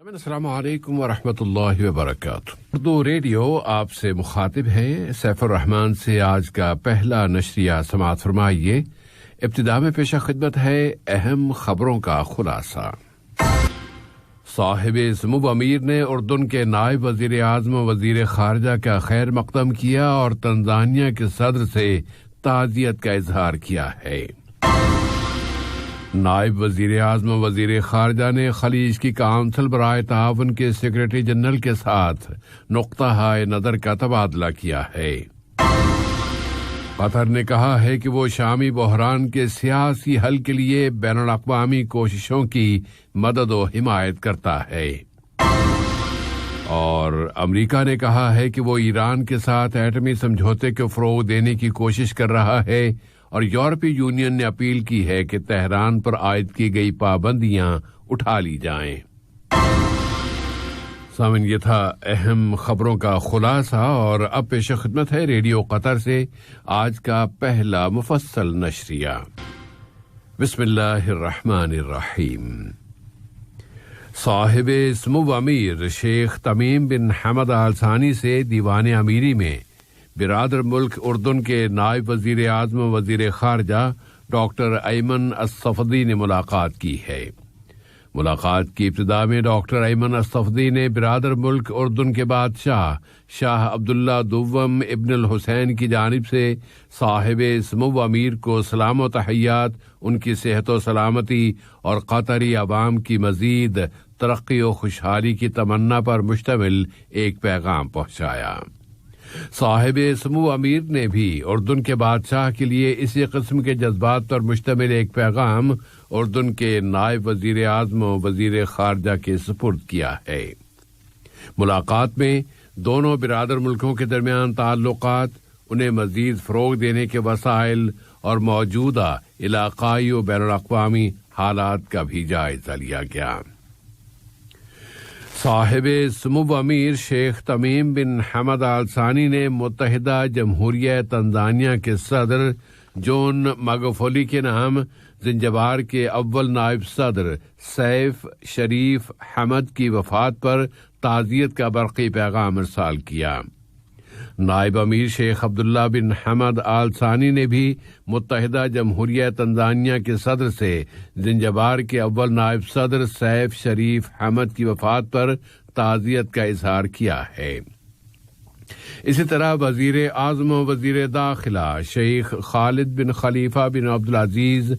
السلام علیکم ورحمۃ اللہ وبرکاتہ. اردو ریڈیو آپ سے مخاطب ہے. سیف الرحمان سے آج کا پہلا نشریہ سماعت فرمائیے. ابتدا میں پیش خدمت ہے اہم خبروں کا خلاصہ. صاحب سمو امیر نے اردن کے نائب وزیر اعظم وزیر خارجہ کا خیر مقدم کیا اور تنزانیہ کے صدر سے تعزیت کا اظہار کیا ہے. نائب وزیر اعظم وزیر خارجہ نے خلیج کی کونسل برائے تعاون کے سیکرٹری جنرل کے ساتھ نقطہ نظر کا تبادلہ کیا ہے. قطر نے کہا ہے کہ وہ شامی بحران کے سیاسی حل کے لیے بین الاقوامی کوششوں کی مدد و حمایت کرتا ہے. اور امریکہ نے کہا ہے کہ وہ ایران کے ساتھ ایٹمی سمجھوتے کو فروغ دینے کی کوشش کر رہا ہے اور یورپی یونین نے اپیل کی ہے کہ تہران پر عائد کی گئی پابندیاں اٹھا لی جائیں. سامعین، یہ تھا اہم خبروں کا خلاصہ اور اب پیش خدمت ہے ریڈیو قطر سے آج کا پہلا مفصل نشریہ. بسم اللہ الرحمن الرحیم. صاحب سمو امیر شیخ تمیم بن حمد آل ثانی سے دیوان امیری میں برادر ملک اردن کے نائب وزیر اعظم وزیر خارجہ ڈاکٹر ایمن الصفدی نے ملاقات کی ہے. ملاقات کی ابتدا میں ڈاکٹر ایمن الصفدی نے برادر ملک اردن کے بادشاہ شاہ عبداللہ دوم ابن الحسین کی جانب سے صاحب سمو امیر کو سلام و تحیات، ان کی صحت و سلامتی اور قطری عوام کی مزید ترقی و خوشحالی کی تمنا پر مشتمل ایک پیغام پہنچایا. صاحب سمو امیر نے بھی اردن کے بادشاہ کے لیے اسی قسم کے جذبات پر مشتمل ایک پیغام اردن کے نائب وزیر اعظم و وزیر خارجہ کے سپرد کیا ہے. ملاقات میں دونوں برادر ملکوں کے درمیان تعلقات، انہیں مزید فروغ دینے کے وسائل اور موجودہ علاقائی و بین الاقوامی حالات کا بھی جائزہ لیا گیا. صاحب سمو امیر شیخ تمیم بن حمد آل ثانی نے متحدہ جمہوریہ تنزانیہ کے صدر جون ماگوفولی کے نام زنجبار کے اول نائب صدر سیف شریف حمد کی وفات پر تعزیت کا برقی پیغام ارسال کیا. نائب امیر شیخ عبداللہ بن حمد آل ثانی نے بھی متحدہ جمہوریہ تنزانیہ کے صدر سے زنجبار کے اول نائب صدر سیف شریف حمد کی وفات پر تعزیت کا اظہار کیا ہے. اسی طرح وزیر اعظم و وزیر داخلہ شیخ خالد بن خلیفہ بن عبدالعزیز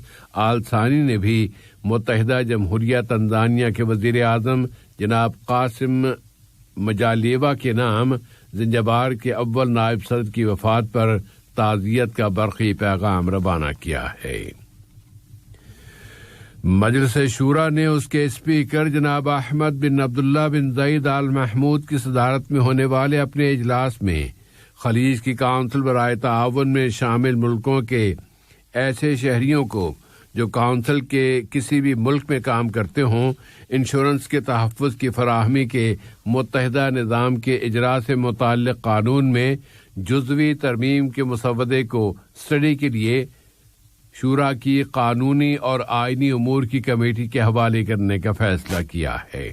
آل ثانی نے بھی متحدہ جمہوریہ تنزانیہ کے وزیر اعظم جناب قاسم مجالیوا کے نام زنجبار کے اول نائب صدر کی وفات پر تعزیت کا برقی پیغام روانہ کیا ہے. مجلس شورا نے اس کے اسپیکر جناب احمد بن عبداللہ بن زید آل محمود کی صدارت میں ہونے والے اپنے اجلاس میں خلیج کی کونسل برائے تعاون میں شامل ملکوں کے ایسے شہریوں کو جو کونسل کے کسی بھی ملک میں کام کرتے ہوں انشورنس کے تحفظ کی فراہمی کے متحدہ نظام کے اجرا سے متعلق قانون میں جزوی ترمیم کے مسودے کو اسٹڈی کے لیے شورا کی قانونی اور آئینی امور کی کمیٹی کے حوالے کرنے کا فیصلہ کیا ہے.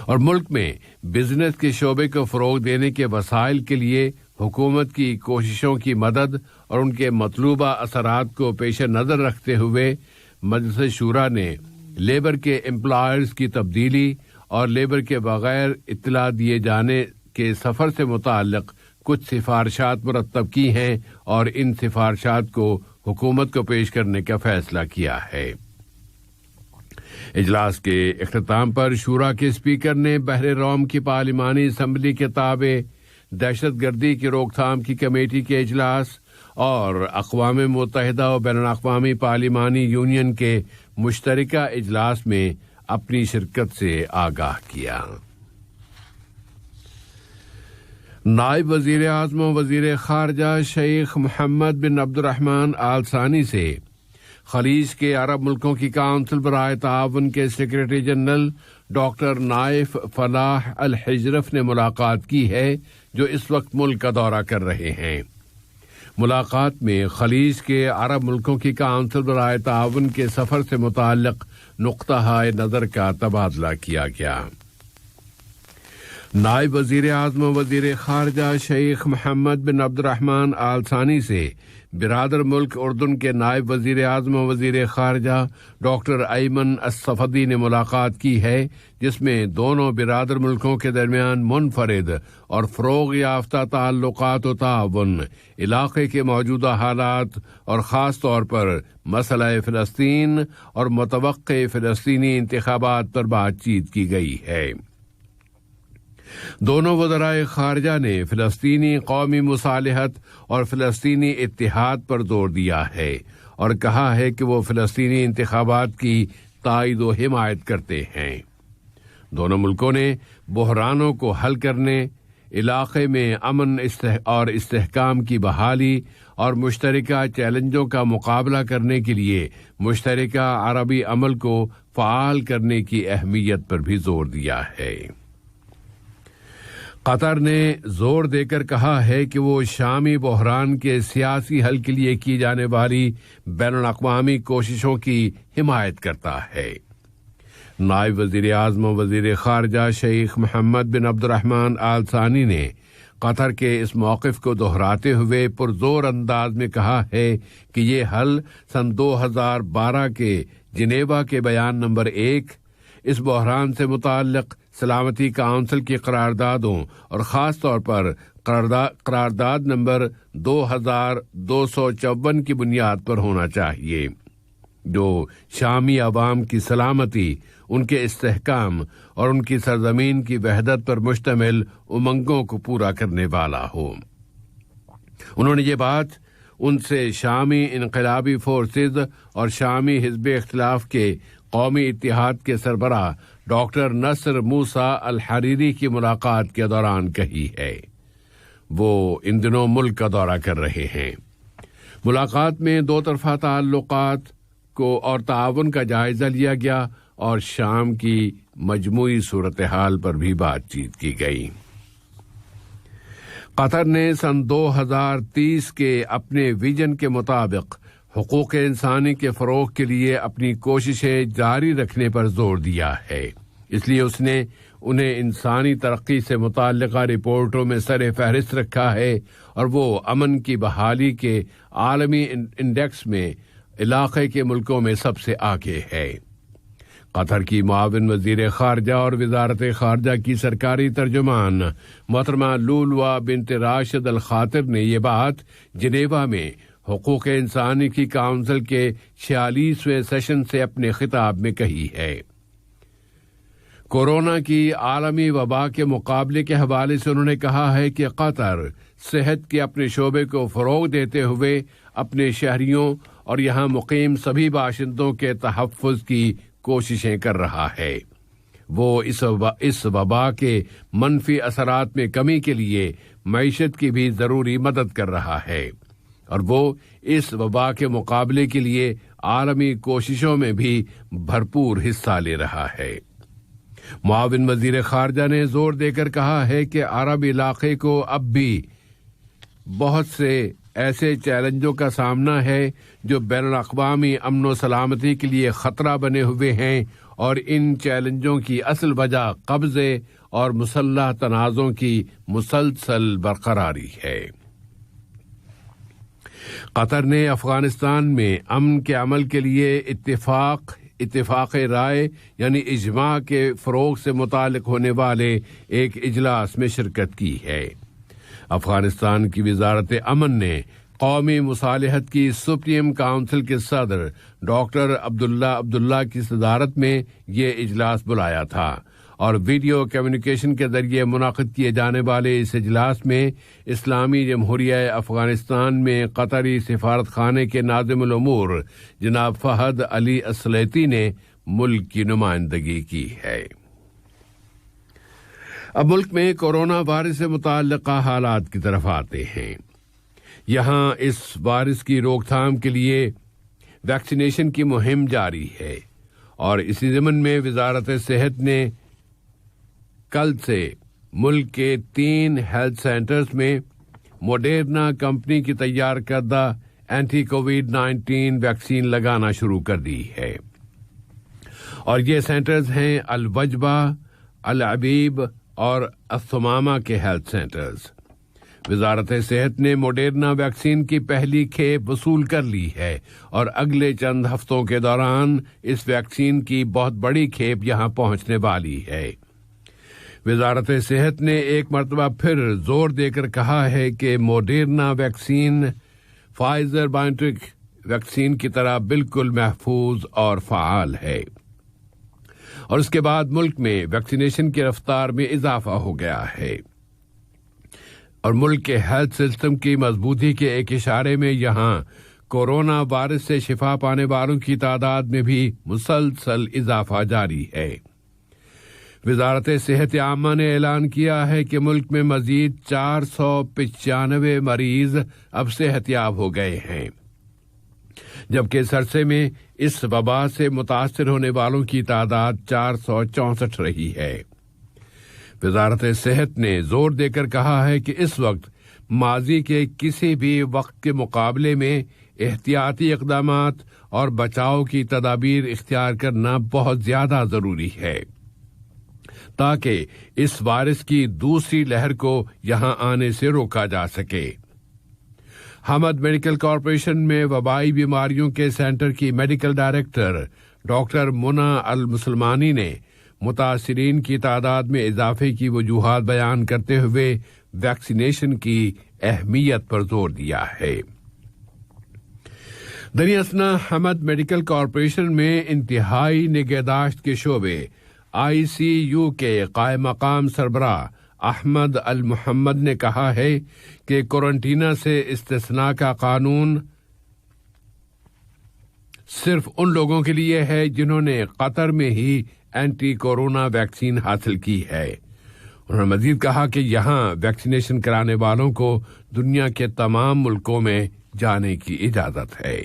اور ملک میں بزنس کے شعبے کو فروغ دینے کے وسائل کے لیے حکومت کی کوششوں کی مدد اور ان کے مطلوبہ اثرات کو پیش نظر رکھتے ہوئے مجلس شورا نے لیبر کے امپلائرز کی تبدیلی اور لیبر کے بغیر اطلاع دیے جانے کے سفر سے متعلق کچھ سفارشات مرتب کی ہیں اور ان سفارشات کو حکومت کو پیش کرنے کا فیصلہ کیا ہے. اجلاس کے اختتام پر شورا کے اسپیکر نے بحر روم کی پارلیمانی اسمبلی کے تابع دہشت گردی کی روک تھام کی کمیٹی کے اجلاس اور اقوام متحدہ و بین الاقوامی پارلیمانی یونین کے مشترکہ اجلاس میں اپنی شرکت سے آگاہ کیا. نائب وزیر اعظم و وزیر خارجہ شیخ محمد بن عبد الرحمن آل ثانی سے خلیج کے عرب ملکوں کی کونسل برائے تعاون کے سیکرٹری جنرل ڈاکٹر نائف فلاح الحجرف نے ملاقات کی ہے جو اس وقت ملک کا دورہ کر رہے ہیں. ملاقات میں خلیج کے عرب ملکوں کی کونسل برائے تعاون کے سفر سے متعلق نقطہ نظر کا تبادلہ کیا گیا۔ نائب وزیر اعظم و وزیر خارجہ شیخ محمد بن عبد الرحمن آل ثانی سے برادر ملک اردن کے نائب وزیر اعظم و وزیر خارجہ ڈاکٹر ایمن الصفدی نے ملاقات کی ہے، جس میں دونوں برادر ملکوں کے درمیان منفرد اور فروغ یافتہ تعلقات و تعاون، علاقے کے موجودہ حالات اور خاص طور پر مسئلہ فلسطین اور متوقع فلسطینی انتخابات پر بات چیت کی گئی ہے۔ دونوں وزرائے خارجہ نے فلسطینی قومی مصالحت اور فلسطینی اتحاد پر زور دیا ہے اور کہا ہے کہ وہ فلسطینی انتخابات کی تائید و حمایت کرتے ہیں۔ دونوں ملکوں نے بحرانوں کو حل کرنے، علاقے میں امن اور استحکام کی بحالی اور مشترکہ چیلنجوں کا مقابلہ کرنے کے لیے مشترکہ عربی عمل کو فعال کرنے کی اہمیت پر بھی زور دیا ہے۔ قطر نے زور دے کر کہا ہے کہ وہ شامی بحران کے سیاسی حل کے لیے کی جانے والی بین الاقوامی کوششوں کی حمایت کرتا ہے۔ نائب وزیر اعظم و وزیر خارجہ شیخ محمد بن عبد الرحمن آل ثانی نے قطر کے اس موقف کو دہراتے ہوئے پرزور انداز میں کہا ہے کہ یہ حل سن 2012 کے جنیوا کے بیان نمبر 1، اس بحران سے متعلق سلامتی کونسل کی قراردادوں اور خاص طور پر قرارداد نمبر 2254 کی بنیاد پر ہونا چاہیے، جو شامی عوام کی سلامتی، ان کے استحکام اور ان کی سرزمین کی وحدت پر مشتمل امنگوں کو پورا کرنے والا ہو۔ انہوں نے یہ بات ان سے شامی انقلابی فورسز اور شامی حزب اختلاف کے قومی اتحاد کے سربراہ ڈاکٹر نصر موسیٰ الحریری کی ملاقات کے دوران کہی ہے۔ وہ ان دنوں ملک کا دورہ کر رہے ہیں۔ ملاقات میں دو طرفہ تعلقات کو اور تعاون کا جائزہ لیا گیا اور شام کی مجموعی صورتحال پر بھی بات چیت کی گئی۔ قطر نے سن 2030 کے اپنے ویژن کے مطابق حقوق انسانی کے فروغ کے لیے اپنی کوششیں جاری رکھنے پر زور دیا ہے، اس لیے اس نے انہیں انسانی ترقی سے متعلقہ رپورٹوں میں سر فہرست رکھا ہے اور وہ امن کی بحالی کے عالمی انڈیکس میں علاقے کے ملکوں میں سب سے آگے ہے۔ قطر کی معاون وزیر خارجہ اور وزارت خارجہ کی سرکاری ترجمان محترمہ لولوا بنت راشد الخاطر نے یہ بات جنیوا میں حقوق انسانی کی کونسل کے 46ویں سیشن سے اپنے خطاب میں کہی ہے۔ کورونا کی عالمی وبا کے مقابلے کے حوالے سے انہوں نے کہا ہے کہ قطر صحت کے اپنے شعبے کو فروغ دیتے ہوئے اپنے شہریوں اور یہاں مقیم سبھی باشندوں کے تحفظ کی کوششیں کر رہا ہے۔ وہ اس وبا کے منفی اثرات میں کمی کے لیے معیشت کی بھی ضروری مدد کر رہا ہے، اور وہ اس وبا کے مقابلے کے لیے عالمی کوششوں میں بھی بھرپور حصہ لے رہا ہے۔ معاون وزیر خارجہ نے زور دے کر کہا ہے کہ عرب علاقے کو اب بھی بہت سے ایسے چیلنجوں کا سامنا ہے جو بین الاقوامی امن و سلامتی کے لیے خطرہ بنے ہوئے ہیں، اور ان چیلنجوں کی اصل وجہ قبضے اور مسلح تنازعوں کی مسلسل برقراری ہے۔ قطر نے افغانستان میں امن کے عمل کے لیے اتفاق رائے یعنی اجماع کے فروغ سے متعلق ہونے والے ایک اجلاس میں شرکت کی ہے۔ افغانستان کی وزارت امن نے قومی مصالحت کی سپریم کونسل کے صدر ڈاکٹر عبداللہ کی صدارت میں یہ اجلاس بلایا تھا، اور ویڈیو کمیونیکیشن کے ذریعے منعقد کیے جانے والے اس اجلاس میں اسلامی جمہوریہ افغانستان میں قطری سفارت خانے کے ناظم الامور جناب فہد علی السلیتی نے ملک کی نمائندگی کی ہے۔ اب ملک میں کورونا وائرس سے متعلقہ حالات کی طرف آتے ہیں۔ یہاں اس وائرس کی روک تھام کے لیے ویکسینیشن کی مہم جاری ہے، اور اسی ضمن میں وزارت صحت نے کل سے ملک کے 3 ہیلتھ سینٹرز میں موڈرنا کمپنی کی تیار کردہ اینٹی کووڈ-19 ویکسین لگانا شروع کر دی ہے، اور یہ سینٹرز ہیں الوجبہ، العبیب اور الثمامہ کے ہیلتھ سینٹرز۔ وزارت صحت نے موڈرنا ویکسین کی پہلی کھیپ وصول کر لی ہے، اور اگلے چند ہفتوں کے دوران اس ویکسین کی بہت بڑی کھیپ یہاں پہنچنے والی ہے۔ وزارت صحت نے ایک مرتبہ پھر زور دے کر کہا ہے کہ موڈرنا ویکسین فائزر بائیوٹیک ویکسین کی طرح بالکل محفوظ اور فعال ہے، اور اس کے بعد ملک میں ویکسینیشن کی رفتار میں اضافہ ہو گیا ہے، اور ملک کے ہیلتھ سسٹم کی مضبوطی کے ایک اشارے میں یہاں کورونا وائرس سے شفا پانے والوں کی تعداد میں بھی مسلسل اضافہ جاری ہے۔ وزارت صحت عامہ نے اعلان کیا ہے کہ ملک میں مزید 495 مریض اب صحت یاب ہو گئے ہیں، جبکہ اس عرصے میں اس وبا سے متاثر ہونے والوں کی تعداد 464 رہی ہے۔ وزارت صحت نے زور دے کر کہا ہے کہ اس وقت ماضی کے کسی بھی وقت کے مقابلے میں احتیاطی اقدامات اور بچاؤ کی تدابیر اختیار کرنا بہت زیادہ ضروری ہے، تاکہ اس وائرس کی دوسری لہر کو یہاں آنے سے روکا جا سکے۔ حمد میڈیکل کارپوریشن میں وبائی بیماریوں کے سینٹر کی میڈیکل ڈائریکٹر ڈاکٹر منى المسلمانی نے متاثرین کی تعداد میں اضافے کی وجوہات بیان کرتے ہوئے ویکسینیشن کی اہمیت پر زور دیا ہے۔ دریاسنا حمد میڈیکل کارپوریشن میں انتہائی نگہداشت کے شعبے ICU کے قائم مقام سربراہ احمد المحمد نے کہا ہے کہ قرنطینہ سے استثناء کا قانون صرف ان لوگوں کے لیے ہے جنہوں نے قطر میں ہی اینٹی کورونا ویکسین حاصل کی ہے۔ انہوں نے مزید کہا کہ یہاں ویکسینیشن کرانے والوں کو دنیا کے تمام ملکوں میں جانے کی اجازت ہے۔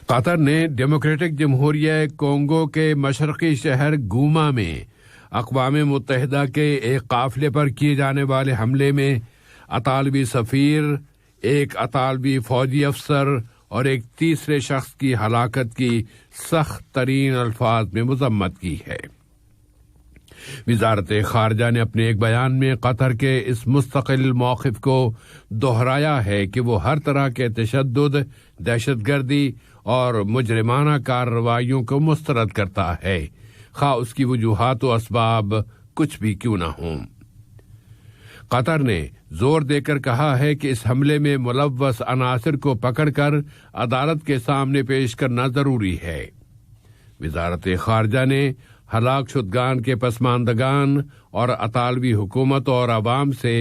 قطر نے ڈیموکریٹک جمہوریہ کونگو کے مشرقی شہر گوما میں اقوام متحدہ کے ایک قافلے پر کیے جانے والے حملے میں اطالوی سفیر، ایک اطالوی فوجی افسر اور ایک تیسرے شخص کی ہلاکت کی سخت ترین الفاظ میں مذمت کی ہے۔ وزارت خارجہ نے اپنے ایک بیان میں قطر کے اس مستقل موقف کو دہرایا ہے کہ وہ ہر طرح کے تشدد، دہشت گردی اور مجرمانہ کارروائیوں کو مسترد کرتا ہے، خواہ اس کی وجوہات و اسباب کچھ بھی کیوں نہ ہوں۔ قطر نے زور دے کر کہا ہے کہ اس حملے میں ملوث عناصر کو پکڑ کر عدالت کے سامنے پیش کرنا ضروری ہے۔ وزارت خارجہ نے ہلاک شدگان کے پسماندگان اور اطالوی حکومت اور عوام سے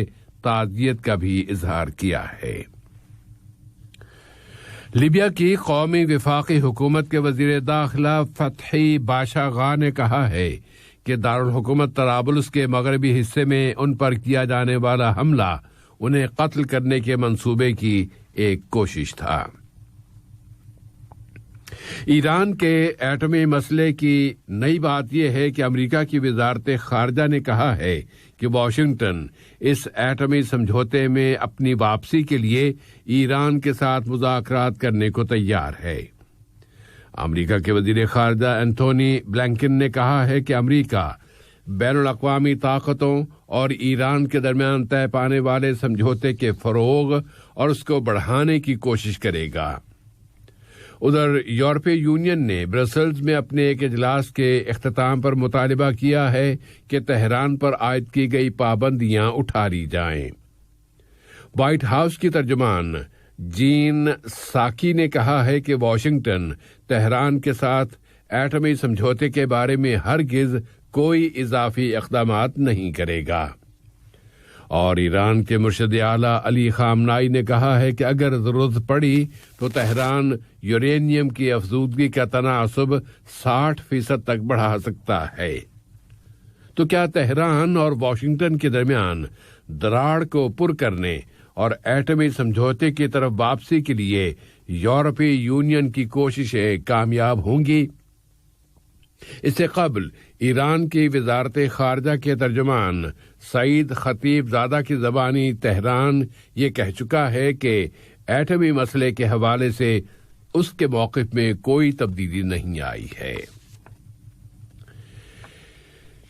تعزیت کا بھی اظہار کیا ہے۔ لیبیا کی قومی وفاقی حکومت کے وزیر داخلہ فتحی باشاغا نے کہا ہے کہ دارالحکومت طرابلس کے مغربی حصے میں ان پر کیا جانے والا حملہ انہیں قتل کرنے کے منصوبے کی ایک کوشش تھا۔ ایران کے ایٹمی مسئلے کی نئی بات یہ ہے کہ امریکہ کی وزارت خارجہ نے کہا ہے کہ واشنگٹن اس ایٹمی سمجھوتے میں اپنی واپسی کے لیے ایران کے ساتھ مذاکرات کرنے کو تیار ہے۔ امریکہ کے وزیر خارجہ اینتھونی بلنکن نے کہا ہے کہ امریکہ بین الاقوامی طاقتوں اور ایران کے درمیان طے پانے والے سمجھوتے کے فروغ اور اس کو بڑھانے کی کوشش کرے گا۔ ادھر یورپی یونین نے برسلز میں اپنے ایک اجلاس کے اختتام پر مطالبہ کیا ہے کہ تہران پر عائد کی گئی پابندیاں اٹھا لی جائیں۔ وائٹ ہاؤس کی ترجمان جین ساکی نے کہا ہے کہ واشنگٹن تہران کے ساتھ ایٹمی سمجھوتے کے بارے میں ہرگز کوئی اضافی اقدامات نہیں کرے گا، اور ایران کے مرشد اعلیٰ علی خامنائی نے کہا ہے کہ اگر ضرورت پڑی تو تہران یورینیم کی افزودگی کا تناسب 60% تک بڑھا سکتا ہے۔ تو کیا تہران اور واشنگٹن کے درمیان دراڑ کو پر کرنے اور ایٹمی سمجھوتے کی طرف واپسی کے لیے یورپی یونین کی کوششیں کامیاب ہوں گی؟ اس سے قبل ایران کی وزارت خارجہ کے ترجمان سعید خطیب زادہ کی زبانی تہران یہ کہہ چکا ہے کہ ایٹمی مسئلے کے حوالے سے اس کے موقف میں کوئی تبدیلی نہیں آئی ہے۔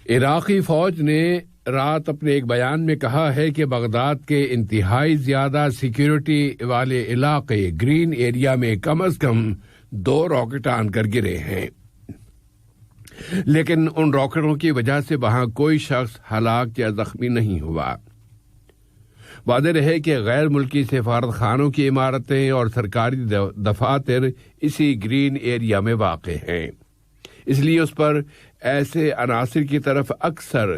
عراقی فوج نے رات اپنے ایک بیان میں کہا ہے کہ بغداد کے انتہائی زیادہ سیکیورٹی والے علاقے گرین ایریا میں کم از کم 2 راکٹ آن کر گرے ہیں، لیکن ان راکٹوں کی وجہ سے وہاں کوئی شخص ہلاک یا زخمی نہیں ہوا۔ واضح رہے کہ غیر ملکی سفارت خانوں کی عمارتیں اور سرکاری دفاتر اسی گرین ایریا میں واقع ہیں، اس لیے اس پر ایسے عناصر کی طرف اکثر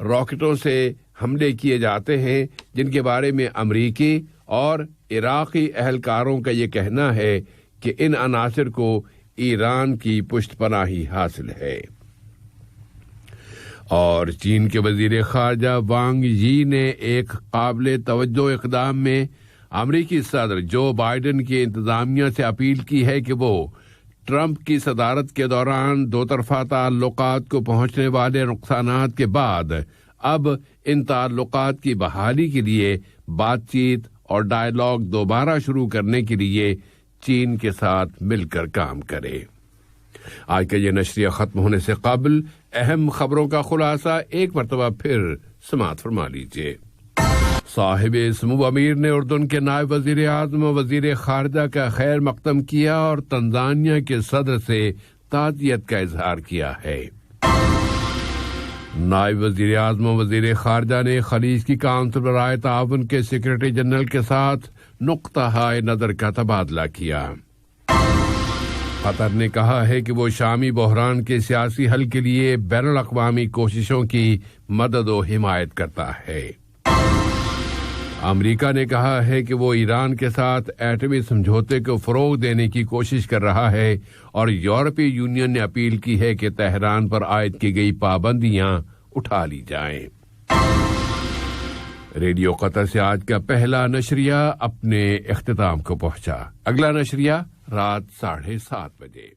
راکٹوں سے حملے کیے جاتے ہیں جن کے بارے میں امریکی اور عراقی اہلکاروں کا یہ کہنا ہے کہ ان عناصر کو ایران کی پشت پناہی حاصل ہے۔ اور چین کے وزیر خارجہ وانگ یی نے ایک قابل توجہ اقدام میں امریکی صدر جو بائیڈن کی انتظامیہ سے اپیل کی ہے کہ وہ ٹرمپ کی صدارت کے دوران 2 طرفہ تعلقات کو پہنچنے والے نقصانات کے بعد اب ان تعلقات کی بحالی کے لیے بات چیت اور ڈائیلاگ دوبارہ شروع کرنے کے لیے چین کے ساتھ مل کر کام کرے۔ آج کا یہ نشریہ ختم ہونے سے قبل اہم خبروں کا خلاصہ ایک مرتبہ پھر سماعت فرما لیجیے۔ صاحب سمو امیر نے اردن کے نائب وزیر اعظم و وزیر خارجہ کا خیر مقدم کیا اور تنزانیہ کے صدر سے تعزیت کا اظہار کیا ہے۔ نائب وزیر اعظم و وزیر خارجہ نے خلیج کی کونسل برائے تعاون کے سیکرٹری جنرل کے ساتھ نقطہ نظر کا تبادلہ کیا۔ قطر نے کہا ہے کہ وہ شامی بحران کے سیاسی حل کے لیے بین الاقوامی کوششوں کی مدد و حمایت کرتا ہے۔ امریکہ نے کہا ہے کہ وہ ایران کے ساتھ ایٹمی سمجھوتے کو فروغ دینے کی کوشش کر رہا ہے اور یورپی یونین نے اپیل کی ہے کہ تہران پر عائد کی گئی پابندیاں اٹھا لی جائیں۔ ریڈیو قطر سے آج کا پہلا نشریہ اپنے اختتام کو پہنچا۔ اگلا نشریہ رات 7:30 بجے۔